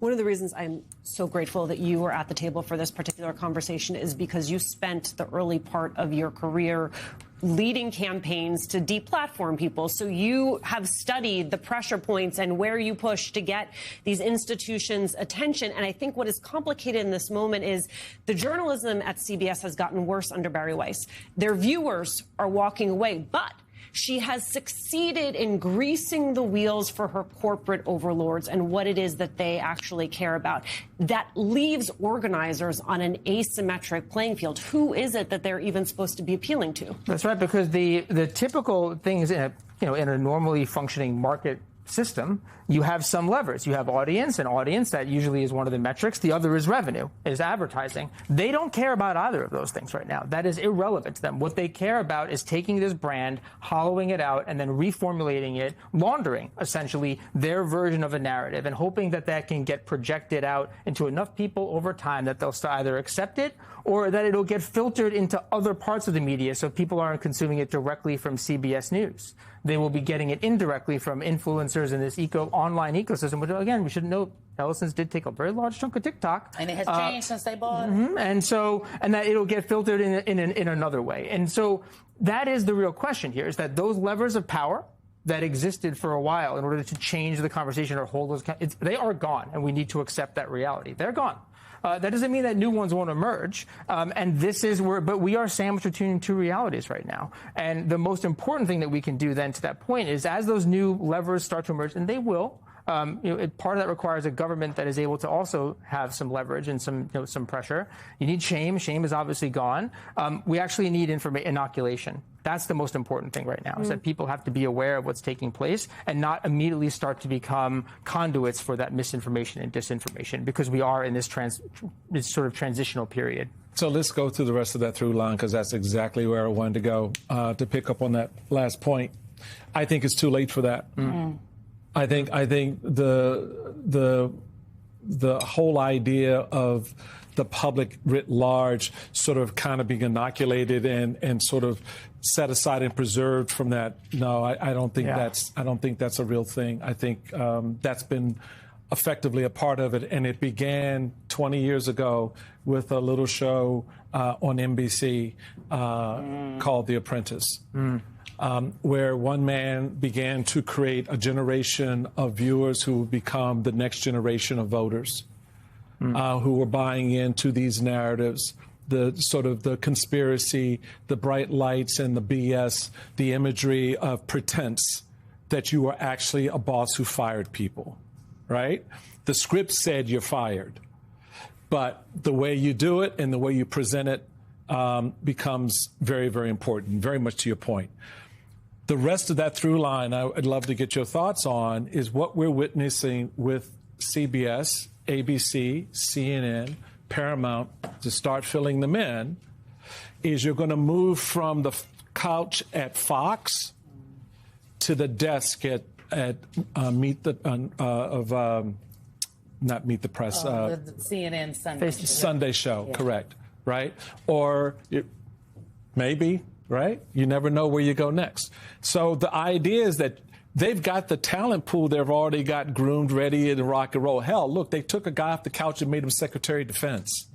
One of the reasons I'm so grateful that you were at the table for this particular conversation is because you spent the early part of your career leading campaigns to deplatform people. So you have studied the pressure points and where you push to get these institutions' attention. And I think what is complicated in this moment is the journalism at CBS has gotten worse under Bari Weiss. Their viewers are walking away, but she has succeeded in greasing the wheels for her corporate overlords and what it is that they actually care about. That leaves organizers on an asymmetric playing field. Who is it that they're even supposed to be appealing to? That's right, because the typical things in a normally functioning market system, you have some levers. You have audience, and audience, that usually is one of the metrics. The other is revenue, is advertising. They don't care about either of those things right now. That is irrelevant to them. What they care about is taking this brand, hollowing it out, and then reformulating it, laundering, essentially, their version of a narrative, and hoping that that can get projected out into enough people over time that they'll either accept it or that it'll get filtered into other parts of the media so people aren't consuming it directly from CBS News. They will be getting it indirectly from influencers in this online ecosystem, which, again, we should note, Ellison's did take a very large chunk of TikTok. And it has changed since they bought it. And that it'll get filtered in another way. And so that is the real question here, is that those levers of power that existed for a while in order to change the conversation or hold those, they are gone, and we need to accept that reality. They're gone. That doesn't mean that new ones won't emerge. And this is but we are sandwiched between two realities right now. And the most important thing that we can do then to that point is, as those new levers start to emerge, and they will, part of that requires a government that is able to also have some leverage and some pressure. You need shame. Shame is obviously gone. We actually need inoculation. That's the most important thing right now, is that people have to be aware of what's taking place and not immediately start to become conduits for that misinformation and disinformation, because we are in this sort of transitional period. So let's go through the rest of that through line, because that's exactly where I wanted to go, to pick up on that last point. I think it's too late for that. I think the whole idea of the public writ large sort of kind of being inoculated and sort of set aside and preserved from that. No, I don't think that's a real thing. I think that's been effectively a part of it, and it began 20 years ago with a little show on NBC called The Apprentice. Where one man began to create a generation of viewers who would become the next generation of voters, who were buying into these narratives, the sort of the conspiracy, the bright lights and the BS, the imagery of pretense that you were actually a boss who fired people, right? The script said you're fired, but the way you do it and the way you present it becomes very, very important, very much to your point. The rest of that through line, I'd love to get your thoughts on, is what we're witnessing with CBS, ABC, CNN, Paramount, to start filling them in, is you're going to move from the couch at Fox to the desk at Meet the Press. The CNN Sunday show, yeah. Correct, right? Or maybe, right? You never know where you go next. So the idea is that they've got the talent pool they've already got groomed, ready to rock and roll. Hell, look, they took a guy off the couch and made him Secretary of Defense.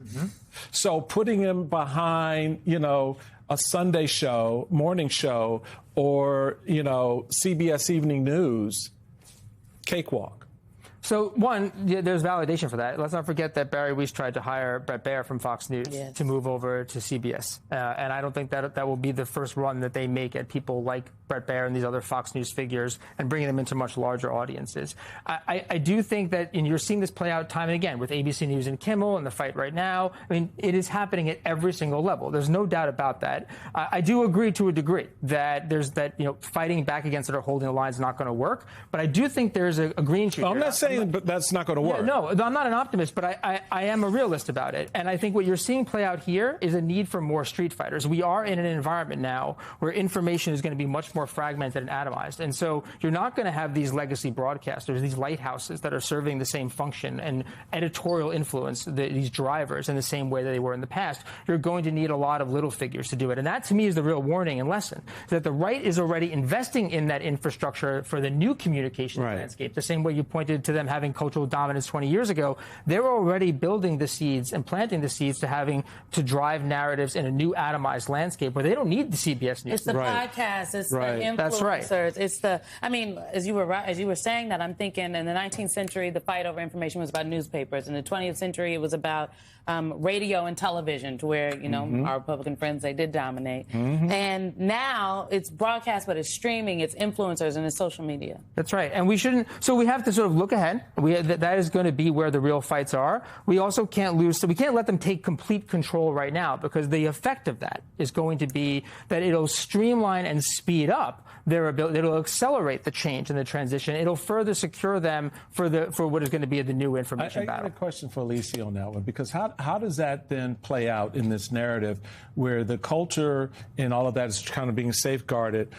So putting him behind, a Sunday show, morning show, or, CBS Evening News, cakewalk. So, one, there's validation for that. Let's not forget that Bari Weiss tried to hire Bret Baier from Fox News to move over to CBS. And I don't think that will be the first run that they make at people like Bret Baier and these other Fox News figures and bringing them into much larger audiences. I do think that, and you're seeing this play out time and again with ABC News and Kimmel and the fight right now. I mean, it is happening at every single level. There's no doubt about that. I do agree to a degree that there's fighting back against it or holding the line is not going to work. But I do think there's a green shoot. I'm not saying but that's not going to work. No, I'm not an optimist, but I am a realist about it. And I think what you're seeing play out here is a need for more street fighters. We are in an environment now where information is going to be much more fragmented and atomized. And so you're not going to have these legacy broadcasters, these lighthouses that are serving the same function and editorial influence, these drivers, in the same way that they were in the past. You're going to need a lot of little figures to do it. And that, to me, is the real warning and lesson, that the right is already investing in that infrastructure for the new communication landscape. The same way you pointed to them having cultural dominance 20 years ago, they're already building the seeds and planting the seeds to having to drive narratives in a new atomized landscape where they don't need the CBS News. It's the podcast. It's the influencers. That's right. It's the. I mean, as you were saying that, I'm thinking in the 19th century, the fight over information was about newspapers. In the 20th century, it was about radio and television, to where our Republican friends, they did dominate. And now it's broadcast, but it's streaming, it's influencers, and it's social media. That's right. And we shouldn't. So we have to sort of look ahead. That is going to be where the real fights are. We also can't lose. So we can't let them take complete control right now, because the effect of that is going to be that it'll streamline and speed up their ability. It'll accelerate the change and the transition. It'll further secure them for what is going to be the new information battle. I got a question for Alicia on that one, because how does that then play out in this narrative where the culture and all of that is kind of being safeguarded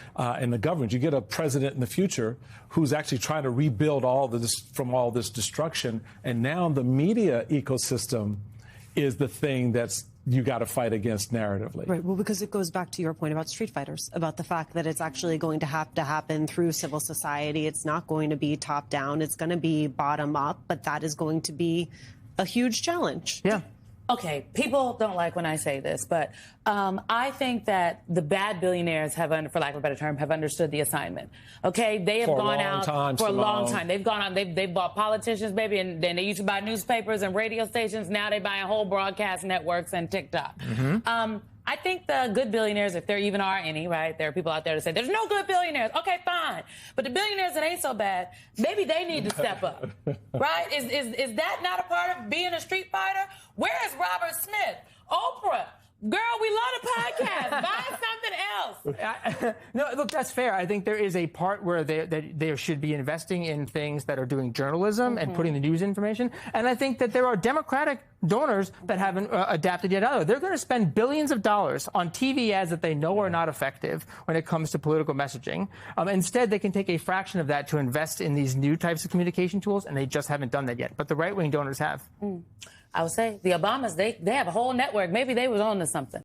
in the government? You get a president in the future who's actually trying to rebuild all this from all this destruction, and now the media ecosystem is the thing that's you got to fight against narratively. Right. Well, because it goes back to your point about street fighters, about the fact that it's actually going to have to happen through civil society. It's not going to be top down. It's going to be bottom up, but that is going to be a huge challenge. Yeah. Okay, people don't like when I say this, but I think that the bad billionaires have, for lack of a better term, have understood the assignment. Okay, they have gone out for a long time. They've gone out. They've bought politicians, baby, and then they used to buy newspapers and radio stations. Now they buy whole broadcast networks and TikTok. I think the good billionaires, if there even are any, right? There are people out there that say there's no good billionaires. Okay, fine. But the billionaires that ain't so bad, maybe they need to step up, right? Is that not a part of being a street fighter? Where is Robert Smith? Oprah? Girl, we love the podcast. Buy something else. No, look, that's fair. I think there is a part where they should be investing in things that are doing journalism and putting the news information. And I think that there are Democratic donors that haven't adapted yet either. They're going to spend billions of dollars on TV ads that they know are not effective when it comes to political messaging. Instead, they can take a fraction of that to invest in these new types of communication tools, and they just haven't done that yet. But the right-wing donors have. I would say the Obamas, they have a whole network. Maybe they was on to something.